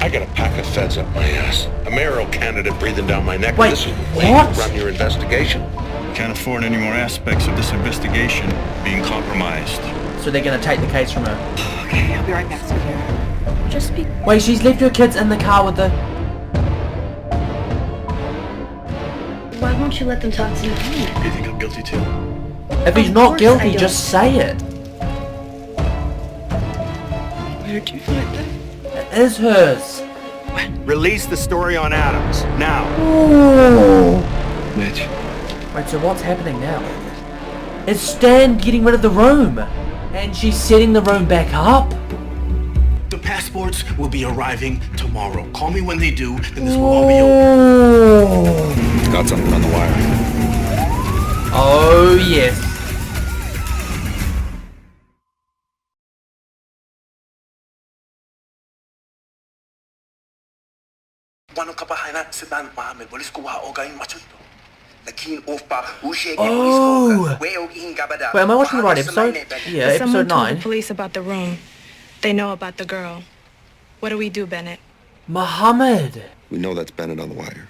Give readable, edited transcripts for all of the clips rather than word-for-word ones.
I got a pack of feds up my ass. A mayoral candidate breathing down my neck. Wait, this is what? to run your investigation. Can't afford any more aspects of this investigation being compromised. So they're gonna take the case from her. Okay, I'll be right back, sweetheart. Just be... Wait, she's left her kids in the car with the... Why won't you let them talk to me? Do you think I'm guilty too? If he's Of not course guilty, I don't. just say it. Where'd you find that? It is hers. Release the story on Adams, now. Ooh. Mitch. Wait, so what's happening now? Is Stan getting rid of the room? And she's setting the room back up? The passports will be arriving tomorrow. Call me when they do, and this will all be over. Oh. Got something on the wire. Oh, yes. Oh! Wait, am I watching the right episode? Yeah, Someone episode told 9. the police about the room. They know about the girl. What do we do, Bennett? Muhammad! We know that's Bennett on the wire.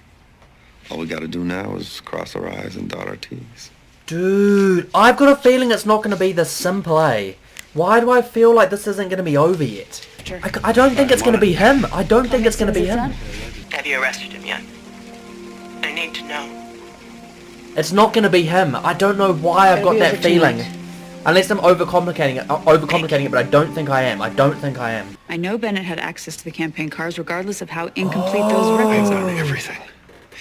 All we gotta do now is cross our I's and dot our T's. Dude, I've got a feeling it's not going to be this simple, eh? Why do I feel like this isn't going to be over yet? I don't think it's going to be him. I don't think it's going to be him. Have you arrested him yet? I need to know. It's not going to be him. I don't know why I've got that feeling. Unless I'm overcomplicating it, but I don't think I am. I don't think I am. I know Bennett had access to the campaign cars regardless of how incomplete those records On are. everything.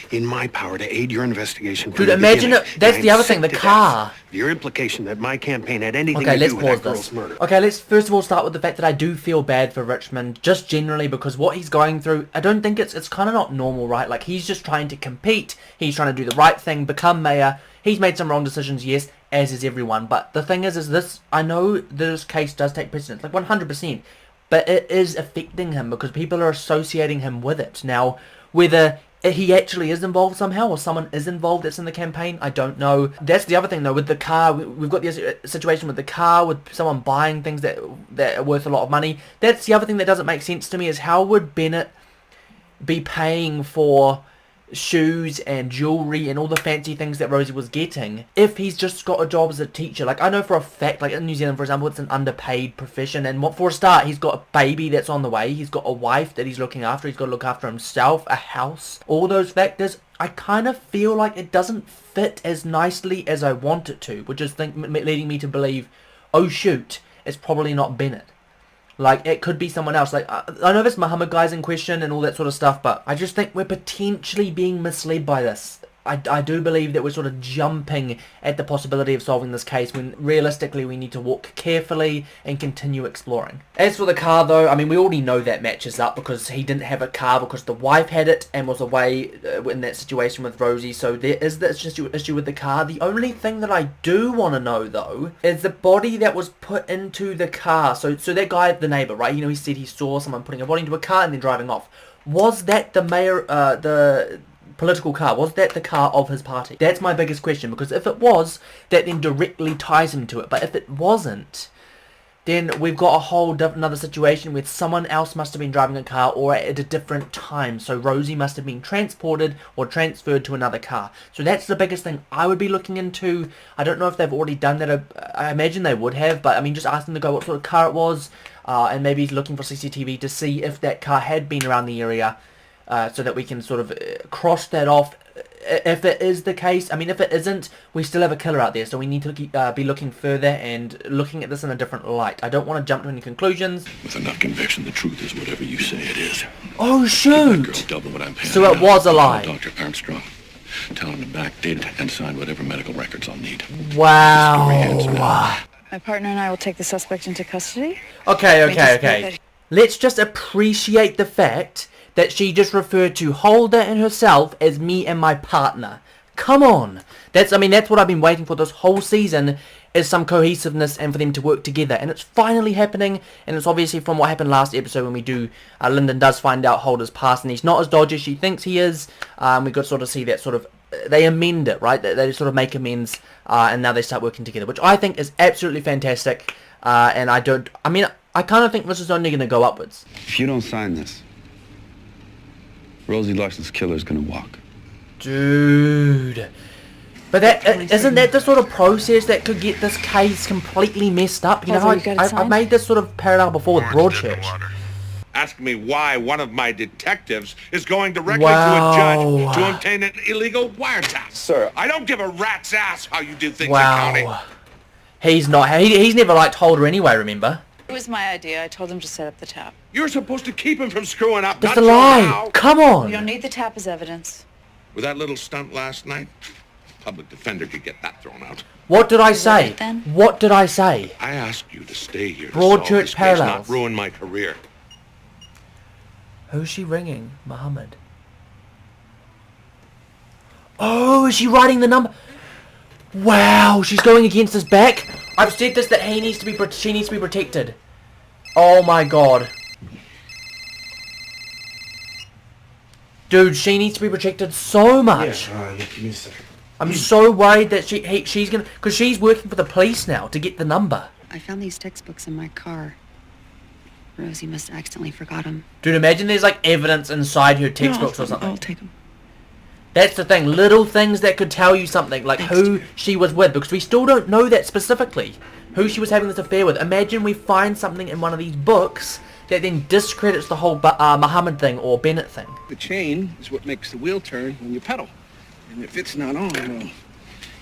In my power to aid your investigation. Dude, imagine it. That's the other thing, the car. Your implication that my campaign had anything Okay, to let's do with pause that girl's this. murder. Okay, let's first of all start with the fact that I do feel bad for Richmond, just generally, because what he's going through, I don't think it's kind of not normal, right? Like, he's just trying to compete, he's trying to do the right thing, become mayor, he's made some wrong decisions, yes, as is everyone, but the thing is this, I know this case does take precedence, like 100%, but it is affecting him, because people are associating him with it. Now, whether he actually is involved somehow, or someone is involved that's in the campaign, I don't know. That's the other thing though, with the car, we've got the situation with the car, with someone buying things that are worth a lot of money. That's the other thing that doesn't make sense to me, is how would Bennett be paying for shoes and jewelry and all the fancy things that Rosie was getting if he's just got a job as a teacher? Like, I know for a fact, like in New Zealand for example, it's an underpaid profession, and what, for a start, he's got a baby that's on the way, he's got a wife that he's looking after, he's got to look after himself, a house, all those factors. I kind of feel like it doesn't fit as nicely as I want it to, which is leading me to believe, oh shoot, it's probably not Bennett. Like, it could be someone else. Like, I know this Muhammad guy's in question and all that sort of stuff, but I just think we're potentially being misled by this. I do believe that we're sort of jumping at the possibility of solving this case when realistically we need to walk carefully and continue exploring. As for the car though, I mean, we already know that matches up because he didn't have a car because the wife had it and was away in that situation with Rosie, so there is this issue with the car. The only thing that I do want to know though is the body that was put into the car. So that guy, the neighbour, right, you know, he said he saw someone putting a body into a car and then driving off. Was that the mayor, the political car? Was that the car of his party? That's my biggest question, because if it was, that then directly ties him to it. But if it wasn't, then we've got a whole another situation where someone else must have been driving a car or at a different time. So Rosie must have been transported or transferred to another car. So that's the biggest thing I would be looking into. I don't know if they've already done that. I imagine they would have, but I mean, just ask them to go what sort of car it was, and maybe looking for CCTV to see if that car had been around the area. So that we can sort of cross that off if it is the case. I mean, if it isn't, we still have a killer out there, so we need to be looking further and looking at this in a different light. I don't want to jump to any conclusions. With enough conviction, the truth is whatever you say it is. Oh shoot! Give that girl double what I'm paying So it was a lie. Dr. Armstrong. Tell him to backdate and sign whatever medical records I'll need. Wow. My partner and I will take the suspect into custody. Okay. Let's just appreciate the fact that she just referred to Holder and herself as me and my partner. Come on. That's what I've been waiting for this whole season, is some cohesiveness and for them to work together. And it's finally happening, and it's obviously from what happened last episode when we do, Lyndon does find out Holder's past, and he's not as dodgy as she thinks he is. We could sort of see that sort of, they amend it, right? They sort of make amends, and now they start working together, which I think is absolutely fantastic. And I kind of think this is only going to go upwards. If you don't sign this, Rosie Larson's killer's gonna walk. Dude. But isn't that the sort of process that could get this case completely messed up? You know, I've made this sort of parallel before with Broadchurch. Ask me why one of my detectives is going directly to a judge to obtain an illegal wiretap. Sir, I don't give a rat's ass how you do things in county. He's never liked Holder anyway, remember? It was my idea. I told him to set up the tap. You're supposed to keep him from screwing up. That's not a show lie. how. Come on. We don't need the tap as evidence. With that little stunt last night, public defender could get that thrown out. What did I say? What did I say? I asked you to stay here. Broadchurch Not parallels. ruin my career. Who's she ringing? Muhammad. Oh, is she writing the number? Wow, she's going against his back. I've said this that she needs to be protected. Oh my god. Dude, she needs to be protected so much. Yeah, give me a second. I'm so worried that she's gonna, because she's working for the police now to get the number. I found these textbooks in my car. Rosie must have accidentally forgot them. Dude, imagine there's like evidence inside her textbooks or something. I'll take them. That's the thing, little things that could tell you something, like who she was with, because we still don't know that specifically, who she was having this affair with. Imagine we find something in one of these books that then discredits the whole Muhammad thing or Bennett thing. The chain is what makes the wheel turn when you pedal. And if it's not on, well,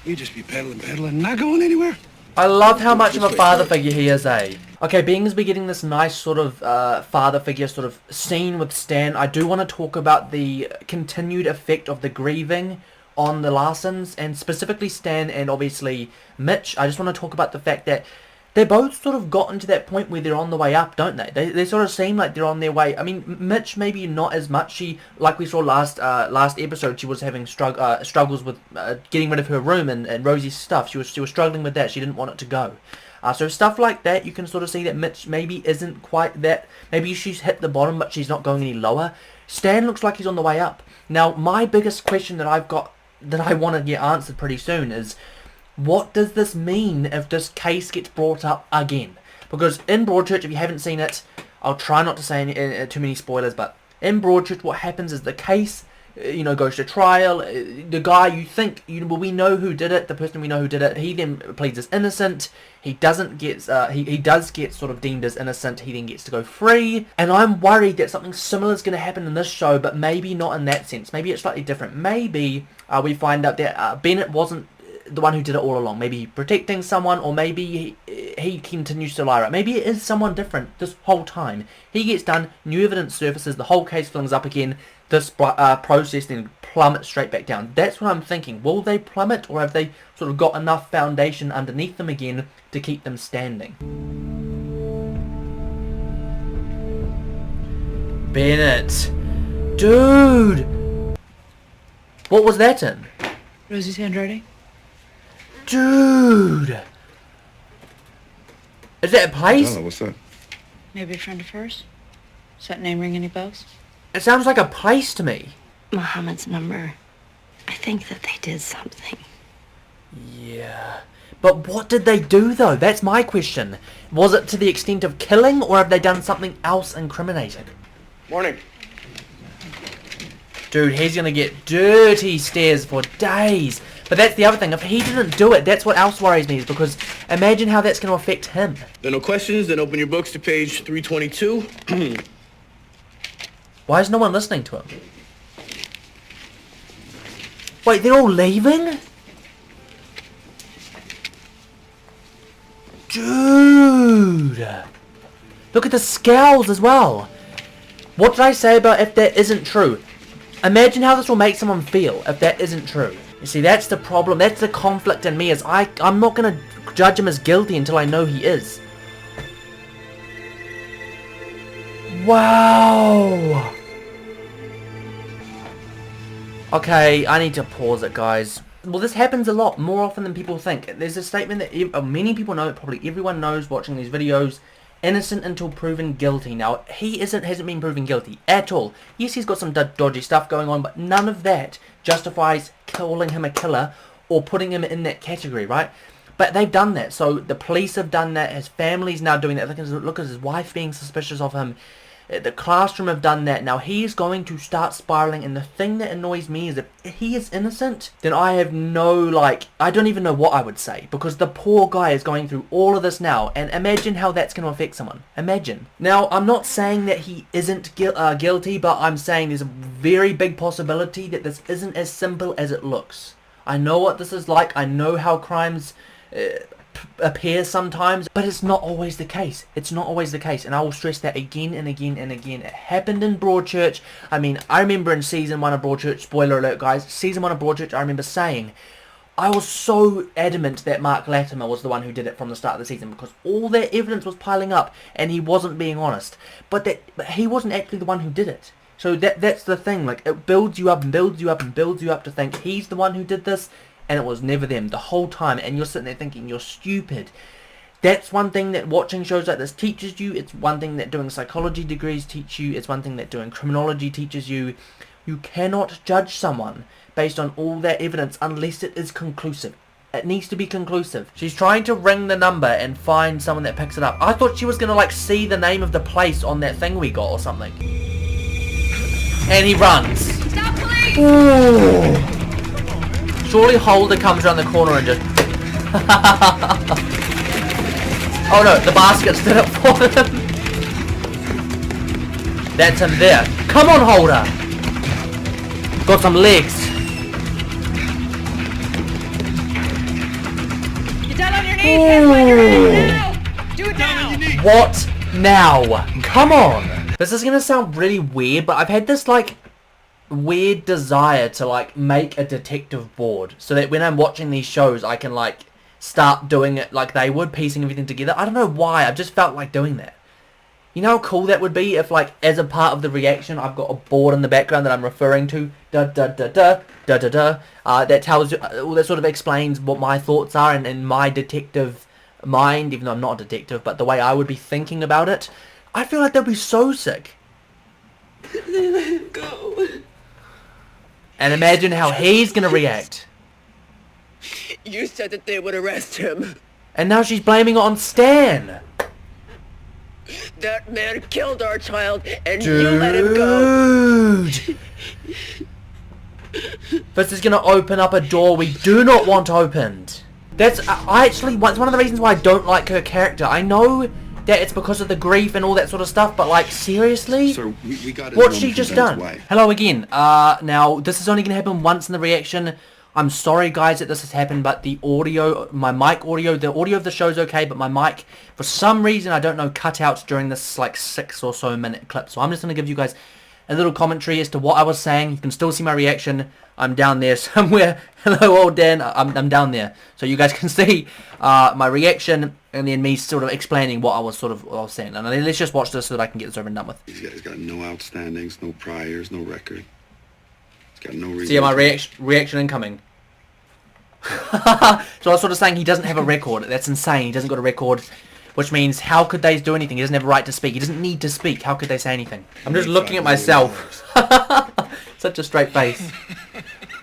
you just be pedaling, not going anywhere. I love how much of a father figure he is, eh? Okay, being as we're getting this nice sort of father figure sort of scene with Stan, I do want to talk about the continued effect of the grieving on the Larsons, and specifically Stan and obviously Mitch. I just want to talk about the fact that they both sort of gotten to that point where they're on the way up, don't they? They sort of seem like they're on their way. I mean, Mitch maybe not as much. She, like we saw last episode, she was having struggles with getting rid of her room and Rosie's stuff. She was struggling with that. She didn't want it to go. So stuff like that, you can sort of see that Mitch maybe isn't quite that. Maybe she's hit the bottom, but she's not going any lower. Stan looks like he's on the way up. Now, my biggest question that I've got, that I want to get answered pretty soon is, what does this mean if this case gets brought up again? Because in Broadchurch, if you haven't seen it, I'll try not to say too many spoilers, but in Broadchurch what happens is the case, goes to trial. The guy you think, we know who did it, the person we know who did it, he then pleads as innocent. He doesn't get, he does get sort of deemed as innocent. He then gets to go free. And I'm worried that something similar is going to happen in this show, but maybe not in that sense. Maybe it's slightly different. Maybe we find out that Bennett wasn't the one who did it all along. Maybe protecting someone, or maybe he continues to lie. Right? Maybe it is someone different this whole time. He gets done, new evidence surfaces, the whole case flings up again, this process then plummets straight back down. That's what I'm thinking. Will they plummet, or have they sort of got enough foundation underneath them again to keep them standing? Bennett. Dude! What was that in? Rosie's handwriting. Dude! Is that a place? Oh, what's that? Maybe a friend of hers? Does that name ring any bells? It sounds like a place to me. Muhammad's number. I think that they did something. Yeah. But what did they do though? That's my question. Was it to the extent of killing, or have they done something else incriminating? Morning. Dude, he's gonna get dirty stares for days. But that's the other thing. If he didn't do it, that's what else worries me, is because imagine how that's going to affect him. There are no questions, then open your books to page 322. Why is no one listening to him? Wait, they're all leaving? Dude! Look at the scowls as well. What did I say about if that isn't true? Imagine how this will make someone feel if that isn't true. You see, that's the problem. That's the conflict in me, is I'm not going to judge him as guilty until I know he is. Wow! Okay, I need to pause it, guys. Well, this happens a lot, more often than people think. There's a statement that many people know, probably everyone knows watching these videos, innocent until proven guilty. Now, he hasn't been proven guilty at all. Yes, he's got some dodgy stuff going on, but none of that justifies calling him a killer or putting him in that category, right? But they've done that. So the police have done that. His family's now doing that. Look at his wife being suspicious of him. The classroom have done that. Now he's going to start spiraling, and the thing that annoys me is if he is innocent, then I have no, like, I don't even know what I would say, because the poor guy is going through all of this now, and imagine how that's going to affect someone. Imagine. Now, I'm not saying that he isn't guilty, but I'm saying there's a very big possibility that this isn't as simple as it looks. I know what this is like. I know how crimes appear sometimes, but it's not always the case. It's not always the case, and I will stress that again and again and again. It happened in Broadchurch. I mean, I remember in season 1 of Broadchurch, spoiler alert guys, season 1 of Broadchurch, I remember saying I was so adamant that Mark Latimer was the one who did it from the start of the season, because all that evidence was piling up and he wasn't being honest, but he wasn't actually the one who did it. So that's the thing, like, it builds you up and builds you up and builds you up to think he's the one who did this, and it was never them the whole time, and you're sitting there thinking you're stupid. That's one thing that watching shows like this teaches you. It's one thing that doing psychology degrees teach you. It's one thing that doing criminology teaches you. You cannot judge someone based on all that evidence unless it is conclusive. It needs to be conclusive. She's trying to ring the number and find someone that picks it up. I thought she was going to, like, see the name of the place on that thing we got or something. And he runs. Stop, police! Ooh. Surely Holder comes around the corner and just... Oh no, the basket stood up for him. That's him there. Come on, Holder! Got some legs. Get down on your knees, hands behind your head, now! Do it now! What now? Come on! This is gonna sound really weird, but I've had this, like, weird desire to, like, make a detective board so that when I'm watching these shows I can, like, start doing it like they would, piecing everything together. I don't know why, I've just felt like doing that. You know how cool that would be if, like, as a part of the reaction I've got a board in the background that I'm referring to, da da da da da da da, that tells you, that sort of explains what my thoughts are and my detective mind, even though I'm not a detective, but the way I would be thinking about it. I feel like that'd be so sick. They let him go. And imagine how he's gonna react. You said that they would arrest him. And now she's blaming it on Stan. That man killed our child, and you let him go. Dude. This is gonna open up a door we do not want opened. That's it's one of the reasons why I don't like her character. I know that it's because of the grief and all that sort of stuff, but, like, seriously? Sir, we got what's she just done? Hello again. Now, this is only going to happen once in the reaction. I'm sorry, guys, that this has happened, but the audio, my mic audio, the audio of the show's okay, but my mic, for some reason, I don't know, cut out during this, like, 6 or so minute clip. So I'm just going to give you guys a little commentary as to what I was saying. You can still see my reaction. I'm down there somewhere. Hello, old Dan. I'm down there. So you guys can see my reaction and then me sort of explaining what I was saying. And let's just watch this so that I can get this over and done with. He's got no outstandings, no priors, no record. He's got no reason. See my reaction incoming. So I was sort of saying he doesn't have a record. That's insane. He doesn't got a record. Which means, how could they do anything? He doesn't have a right to speak. He doesn't need to speak. How could they say anything? I'm just looking at myself. Such a straight face.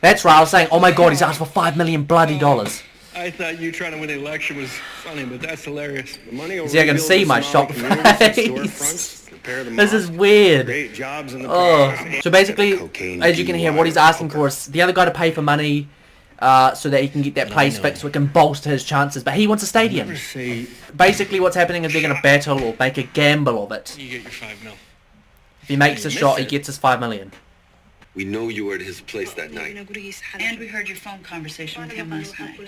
That's right, I was saying, oh my god, he's asked for $5 million bloody dollars. I thought you trying to win an election was funny, but that's hilarious. The money will see, I can see my shocked face. This is weird. Great jobs in the so basically, as you can hear, what he's asking for is the other guy to pay for money so that he can get that place fixed so it can bolster his chances. But he wants a stadium. Basically, what's happening is they're going to battle or make a gamble of it. You get your $5 million. If he makes a shot, he gets his $5 million. We know you were at his place that night. And we heard your phone conversation with him last night.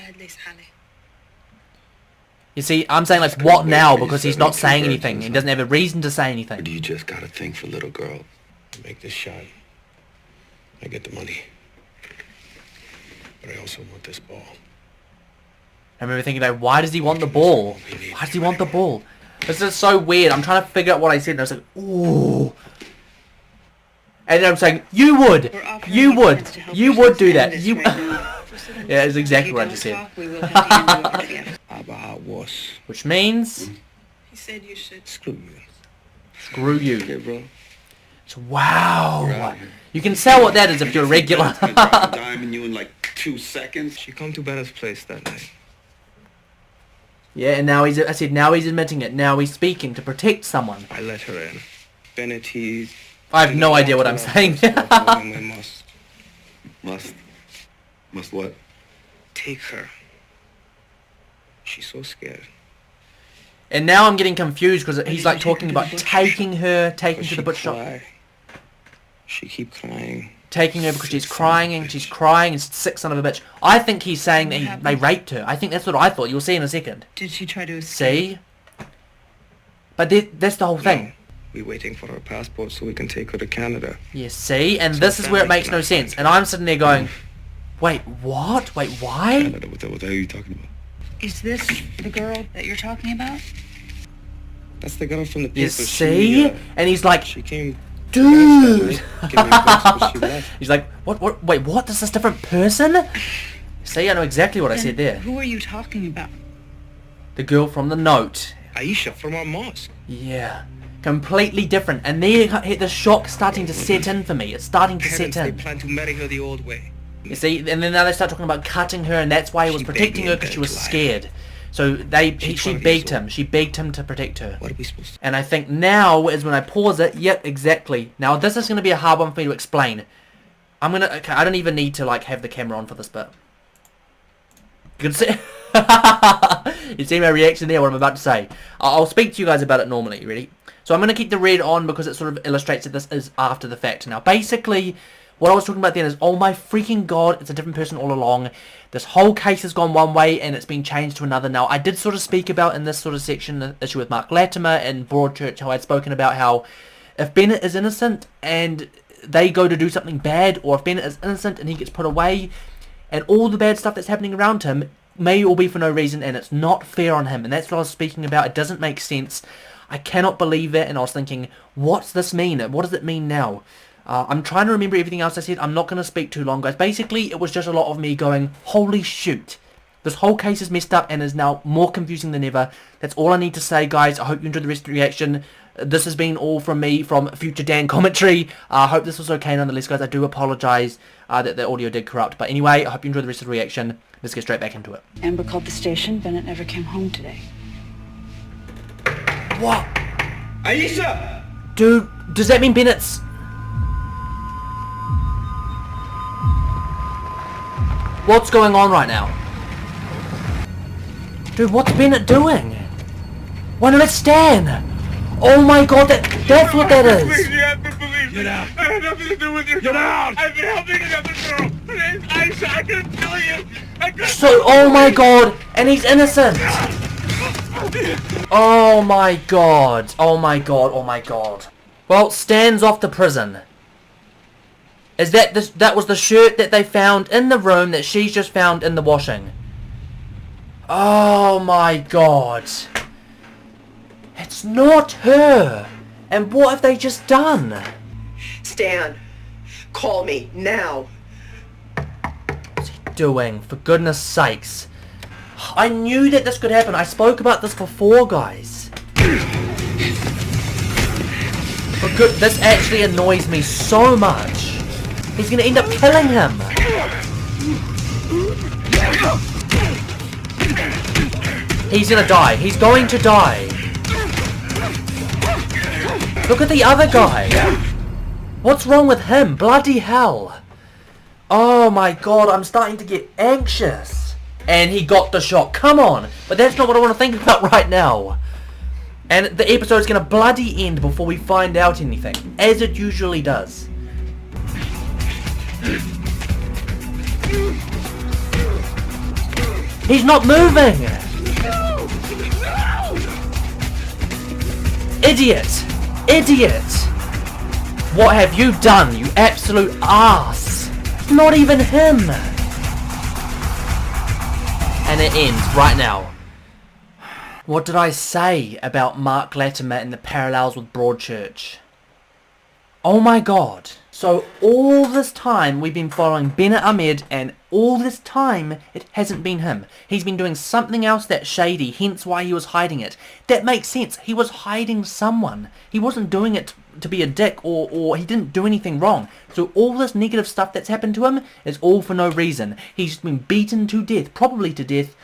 You see, I'm saying, like, what now? Because he's not saying anything. He doesn't have a reason to say anything. Or do you just got a thing for little girls? I make this shot. I get the money. But I also want this ball. I remember thinking, like, why does he want the ball? Why does he want the ball? This is so weird. I'm trying to figure out what I said, and I was like, ooh. And then I'm saying, you would do that. You. Yeah, it's exactly what I just said. Which means. He said you should. Screw you. Screw you. Okay, bro. So, wow. Right. You can sell what that is if you're a regular. Diamond you in like 2 seconds. She come to Bella's place that night. Yeah, and now he's admitting it. Now he's speaking to protect someone. I let her in. Bennett, he... I have no idea what I'm saying. Must what? Take her. She's so scared. And now I'm getting confused because he's like talking about taking to the butcher shop. She keep crying. Taking her because she's crying and she's sick son of a bitch. I think he's saying that they raped her. I think that's what I thought. You'll see in a second. Did she try to escape? See? But that's the whole thing. No. We're waiting for her passport so we can take her to Canada. Yes, see? And this is where it makes no sense. And I'm sitting there going, wait, what? Wait, why? Canada, what the hell are you talking about? Is this the girl that you're talking about? That's the girl from the paper. You see? And he's like, she came... Dude! He's like, what, wait, what? Is this a different person? See, I know exactly what I said there. Who are you talking about? The girl from the note. Aisha from our mosque. Yeah. Completely different. And there, the shock's starting to set in for me. It's starting to set in. They plan to marry her the old way. You see, and then now they start talking about cutting her, and that's why he was protecting her because she was scared. So she begged him. She begged him to protect her. What are we supposed to do? And I think now is when I pause it. Yep, exactly. Now this is going to be a hard one for me to explain. Okay, I don't even need to like have the camera on for this bit. You can see, you see my reaction there. What I'm about to say. I'll speak to you guys about it normally. You ready? So I'm going to keep the red on because it sort of illustrates that this is after the fact. Now basically, what I was talking about then is, oh my freaking god, it's a different person all along. This whole case has gone one way and it's been changed to another. Now, I did sort of speak about in this sort of section, the issue with Mark Latimer and Broadchurch, how I'd spoken about how if Bennett is innocent and they go to do something bad, or if Bennett is innocent and he gets put away, and all the bad stuff that's happening around him may all be for no reason, and it's not fair on him. And that's what I was speaking about. It doesn't make sense. I cannot believe it, and I was thinking, what's this mean? What does it mean now? I'm trying to remember everything else I said. I'm not going to speak too long, guys. Basically, it was just a lot of me going, holy shoot. This whole case is messed up and is now more confusing than ever. That's all I need to say, guys. I hope you enjoyed the rest of the reaction. This has been all from me, from Future Dan Commentary. I hope this was okay nonetheless, guys. I do apologise that the audio did corrupt. But anyway, I hope you enjoyed the rest of the reaction. Let's get straight back into it. Amber called the station. Bennett never came home today. What? Aisha! Dude, does that mean Bennett's... What's going on right now? Dude, what's Bennett doing? Why not Stan? Oh my god, that's what that is! Please, you have to believe me. Get out. I had nothing to do with your Get out! I've been helping another girl. Her name's Aisha. I couldn't kill you. Oh my god, and he's innocent! Oh my god, oh my god, oh my god. Well, Stan's off to prison. Is that was the shirt that they found in the room that she's just found in the washing? Oh my god. It's not her. And what have they just done? Stan, call me now. What's he doing? For goodness sakes. I knew that this could happen. I spoke about this before, guys. This actually annoys me so much. He's gonna end up killing him. He's gonna die. He's going to die. Look at the other guy. What's wrong with him? Bloody hell. Oh my god, I'm starting to get anxious. And he got the shot. Come on. But that's not what I want to think about right now. And the episode's gonna bloody end before we find out anything. As it usually does. He's not moving! Idiot! Idiot! What have you done, you absolute ass? Not even him! And it ends right now. What did I say about Mark Latimer and the parallels with Broadchurch? Oh my god. So all this time we've been following Bennett Ahmed, and all this time it hasn't been him. He's been doing something else that's shady, hence why he was hiding it. That makes sense. He was hiding someone. He wasn't doing it to be a dick, or he didn't do anything wrong. So all this negative stuff that's happened to him is all for no reason. He's been beaten to death, probably to death,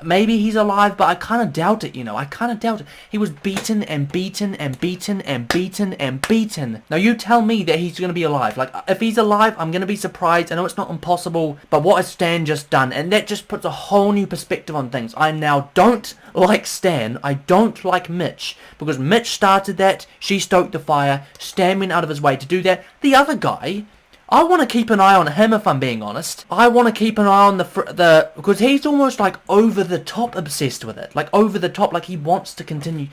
maybe he's alive, but I kind of doubt it, you know. I kind of doubt it. He was beaten and beaten and beaten and beaten and beaten. Now, you tell me that he's going to be alive. Like, if he's alive, I'm going to be surprised. I know it's not impossible, but what has Stan just done? And that just puts a whole new perspective on things. I now don't like Stan. I don't like Mitch, because Mitch started that. She stoked the fire. Stan went out of his way to do that. The other guy, I want to keep an eye on him, if I'm being honest. I want to keep an eye on because he's almost like over the top obsessed with it. Like over the top, like he wants to continue.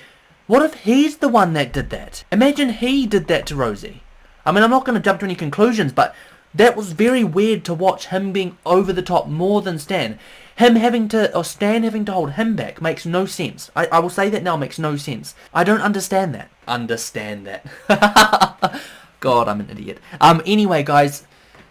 What if he's the one that did that? Imagine he did that to Rosie. I mean, I'm not going to jump to any conclusions, but that was very weird to watch, him being over the top more than Stan. Stan having to hold him back makes no sense. I will say that now, makes no sense. I don't understand that. God, I'm an idiot. Anyway, guys,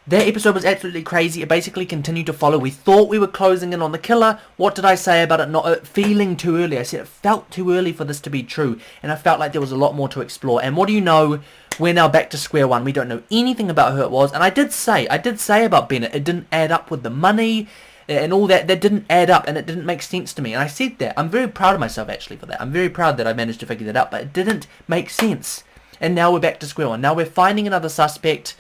that episode was absolutely crazy. It basically continued to follow. We thought we were closing in on the killer. What did I say about it not feeling too early? I said it felt too early for this to be true, and I felt like there was a lot more to explore. And what do you know? We're now back to square one. We don't know anything about who it was. And I did say about Bennett, it didn't add up with the money and all that. That didn't add up, and it didn't make sense to me. And I said that. I'm very proud of myself, actually, for that. I'm very proud that I managed to figure that out, but it didn't make sense. And now we're back to square one. Now we're finding another suspect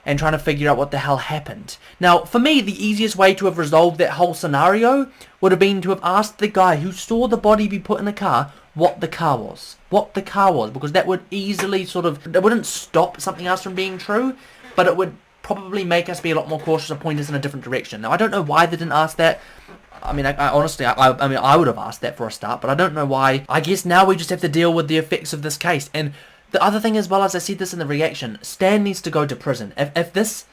and trying to figure out what the hell happened. Now, for me, the easiest way to have resolved that whole scenario would have been to have asked the guy who saw the body be put in a car what the car was. Because that would easily it wouldn't stop something else from being true, but it would probably make us be a lot more cautious and point us in a different direction. Now, I don't know why they didn't ask that. I mean, I honestly, I would have asked that for a start, but I don't know why. I guess now we just have to deal with the effects of this case. And the other thing as well, as I said this in the reaction, Stan needs to go to prison. If this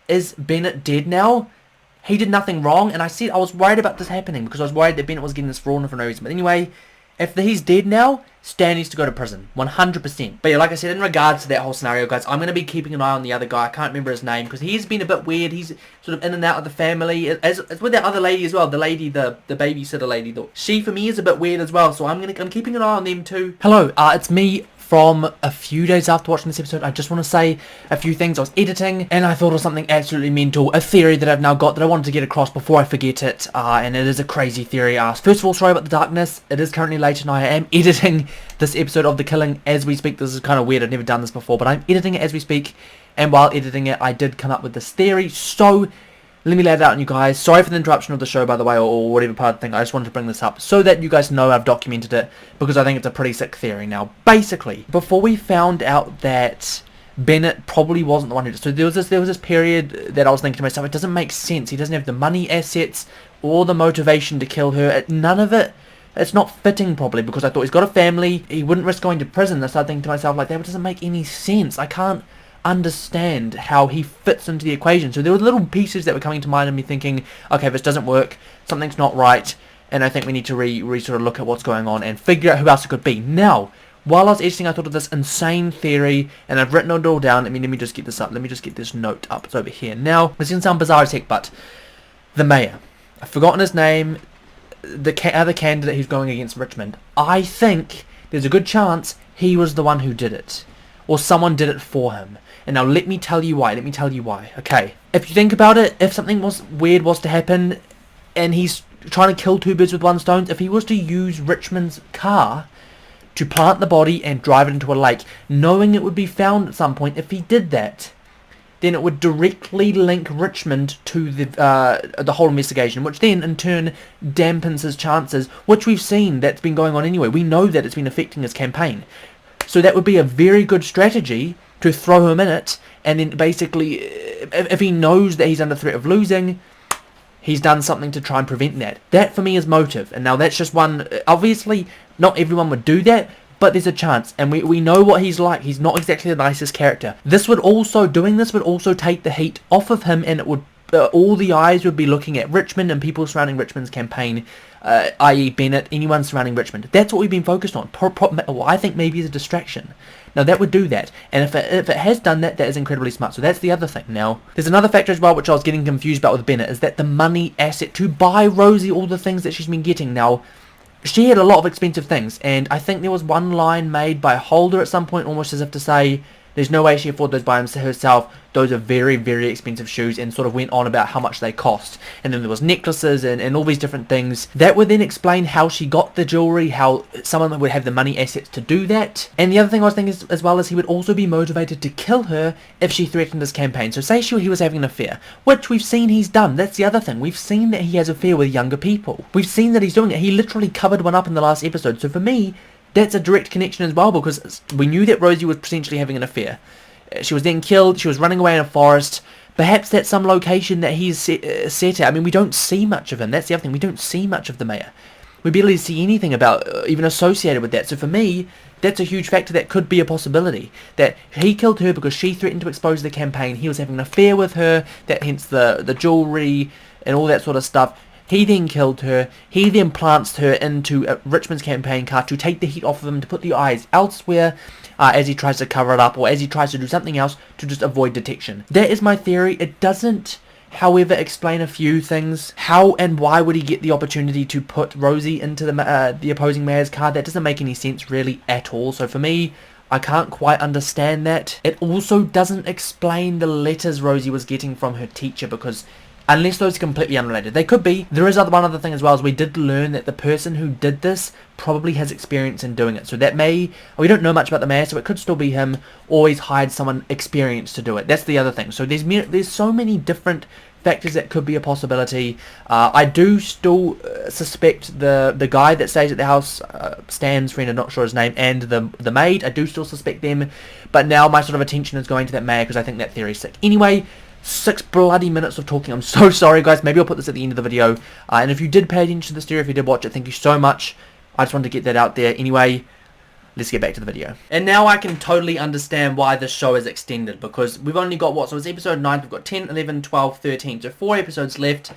is Bennett dead now, he did nothing wrong, and I was worried about this happening because I was worried that Bennett was getting this for no reason. But anyway, if he's dead now, Stan needs to go to prison, 100%. But yeah, like I said, in regards to that whole scenario, guys, I'm going to be keeping an eye on the other guy. I can't remember his name because he's been a bit weird. He's sort of in and out of the family, as with that other lady as well. The lady, the babysitter lady, she for me is a bit weird as well. So I'm keeping an eye on them too. Hello, it's me. From a few days after watching this episode, I just want to say a few things. I was editing and I thought of something absolutely mental, a theory that I've now got that I wanted to get across before I forget it, and it is a crazy theory. First of all, sorry about the darkness. It is currently late and I am editing this episode of The Killing as we speak. This is kind of weird, I've never done this before, but I'm editing it as we speak, and while editing it I did come up with this theory, so let me lay it out on you guys. Sorry for the interruption of the show, by the way, or whatever part of the thing. I just wanted to bring this up so that you guys know I've documented it, because I think it's a pretty sick theory. Now, basically, before we found out that Bennett probably wasn't the one who did, so there was this period that I was thinking to myself, it doesn't make sense. He doesn't have the money, assets, or the motivation to kill her. None of it. It's not fitting probably, because I thought he's got a family. He wouldn't risk going to prison. I started thinking to myself, like, that doesn't make any sense. I can't understand how he fits into the equation. So there were little pieces that were coming to mind and me thinking, okay, this doesn't work, something's not right, and I think we need to sort of look at what's going on and figure out who else it could be. Now, while I was editing, I thought of this insane theory, and I've written it all down. Let me just get this up. Let me just get this note up. It's over here. Now, this can sound bizarre as heck, but the mayor, I've forgotten his name, the other candidate who's going against Richmond, I think there's a good chance he was the one who did it, or someone did it for him. And now let me tell you why. Okay. If you think about it, if something weird was to happen and he's trying to kill two birds with one stone, if he was to use Richmond's car to plant the body and drive it into a lake, knowing it would be found at some point, if he did that, then it would directly link Richmond to the whole investigation, which then in turn dampens his chances, which we've seen that's been going on anyway. We know that it's been affecting his campaign. So that would be a very good strategy to throw him in it, and then basically, if he knows that he's under threat of losing, he's done something to try and prevent that. That for me is motive, and now that's just one. Obviously, not everyone would do that, but there's a chance, and we know what he's like. He's not exactly the nicest character. Doing this would also take the heat off of him, and it would all the eyes would be looking at Richmond and people surrounding Richmond's campaign, i.e. Bennett, anyone surrounding Richmond. That's what we've been focused on. I think maybe it's a distraction. Now that would do that, and if it has done that, that is incredibly smart. So that's the other thing. Now, there's another factor as well which I was getting confused about with Bennett, is that the money asset to buy Rosie all the things that she's been getting. Now, she had a lot of expensive things, and I think there was one line made by Holder at some point, almost as if to say, There's no way she afforded those by herself. Those are very, very expensive shoes, and sort of went on about how much they cost. And then there was necklaces and all these different things. That would then explain how she got the jewelry, how someone would have the money assets to do that. And the other thing I was thinking as well is he would also be motivated to kill her if she threatened his campaign. So say he was having an affair, which we've seen he's done. That's the other thing. We've seen that he has an affair with younger people. We've seen that he's doing it. He literally covered one up in the last episode. So for me, that's a direct connection as well, because we knew that Rosie was potentially having an affair. She was then killed. She was running away in a forest. Perhaps that's some location that he's set at. I mean, we don't see much of him. That's the other thing. We don't see much of the mayor. We barely see anything about, even associated with that. So for me, that's a huge factor that could be a possibility. That he killed her because she threatened to expose the campaign. He was having an affair with her. That hence the jewelry and all that sort of stuff. He then killed her. He then plants her into Richmond's campaign car to take the heat off of him, to put the eyes elsewhere as he tries to cover it up, or as he tries to do something else to just avoid detection. That is my theory. It doesn't, however, explain a few things. How and why would he get the opportunity to put Rosie into the opposing mayor's car? That doesn't make any sense really at all. So for me, I can't quite understand that. It also doesn't explain the letters Rosie was getting from her teacher, because unless those are completely unrelated. They could be. There is one other thing as well, is we did learn that the person who did this probably has experience in doing it. So that may, we don't know much about the mayor, so it could still be him, or he's hired someone experienced to do it. That's the other thing. So there's so many different factors that could be a possibility. I do still suspect the guy that stays at the house, Stan's friend, I'm not sure his name, and the maid. I do still suspect them. But now my sort of attention is going to that mayor, because I think that theory's sick. Anyway, 6 bloody minutes of talking. I'm so sorry, guys. Maybe I'll put this at the end of the video. And if you did pay attention to this theory, if you did watch it, thank you so much. I just wanted to get that out there. Anyway, let's get back to the video. And now I can totally understand why this show is extended, because we've only got what? So it's episode 9. We've got 10, 11, 12, 13. So 4 episodes left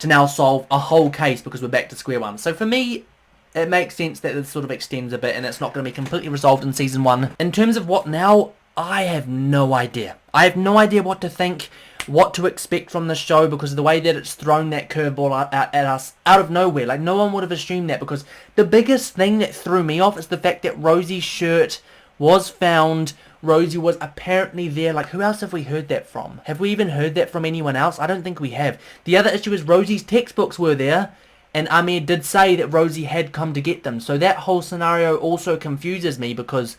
to now solve a whole case, because we're back to square one. So for me, it makes sense that this sort of extends a bit, and it's not going to be completely resolved in season 1. In terms of what now, I have no idea. I have no idea what to think, what to expect from the show, because of the way that it's thrown that curveball out at us out of nowhere. Like, no one would have assumed that, because the biggest thing that threw me off is the fact that Rosie's shirt was found. Rosie was apparently there. Like, who else have we heard that from? Have we even heard that from anyone else? I don't think we have. The other issue is Rosie's textbooks were there, and Amir did say that Rosie had come to get them. So that whole scenario also confuses me, because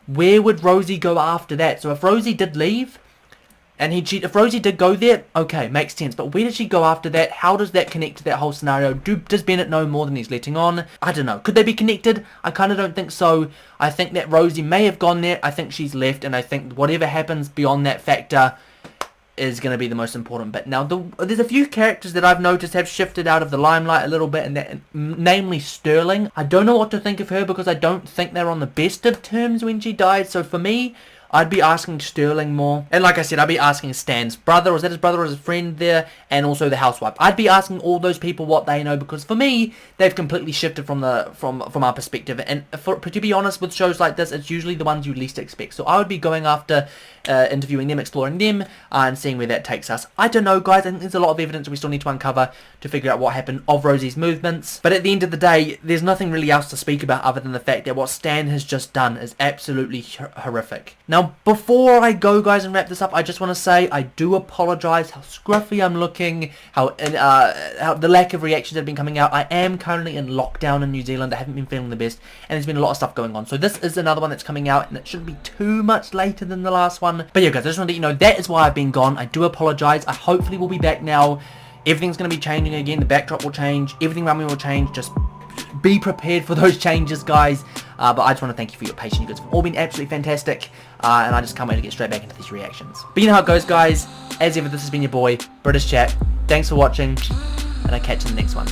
where would Rosie go after that? So if Rosie did leave, and if Rosie did go there, okay, makes sense. But where did she go after that? How does that connect to that whole scenario? Does Bennett know more than he's letting on? I don't know. Could they be connected? I kind of don't think so. I think that Rosie may have gone there. I think she's left, and I think whatever happens beyond that factor is going to be the most important bit. Now, there's a few characters that I've noticed have shifted out of the limelight a little bit, and that, namely Sterling. I don't know what to think of her, because I don't think they're on the best of terms when she died. So for me, I'd be asking Sterling more. And like I said, I'd be asking Stan's brother, or is that his brother or his friend there, and also the housewife. I'd be asking all those people what they know, because for me, they've completely shifted from our perspective. And to be honest, with shows like this, it's usually the ones you least expect. So I would be going after interviewing them, exploring them, and seeing where that takes us. I don't know, guys. I think there's a lot of evidence we still need to uncover to figure out what happened of Rosie's movements. But at the end of the day, there's nothing really else to speak about other than the fact that what Stan has just done is absolutely horrific. Now, before I go, guys, and wrap this up, I just want to say I do apologise how scruffy I'm looking, how the lack of reactions have been coming out. I am currently in lockdown in New Zealand. I haven't been feeling the best, and there's been a lot of stuff going on. So this is another one that's coming out, and it shouldn't be too much later than the last one. But yeah, guys, I just want to let you know that is why I've been gone. I do apologise. I hopefully will be back now. Everything's going to be changing again. The backdrop will change. Everything around me will change. Just be prepared for those changes, guys. But I just want to thank you for your patience. You guys have all been absolutely fantastic. And I just can't wait to get straight back into these reactions. But you know how it goes, guys. As ever, this has been your boy, British Chat. Thanks for watching, and I'll catch you in the next one.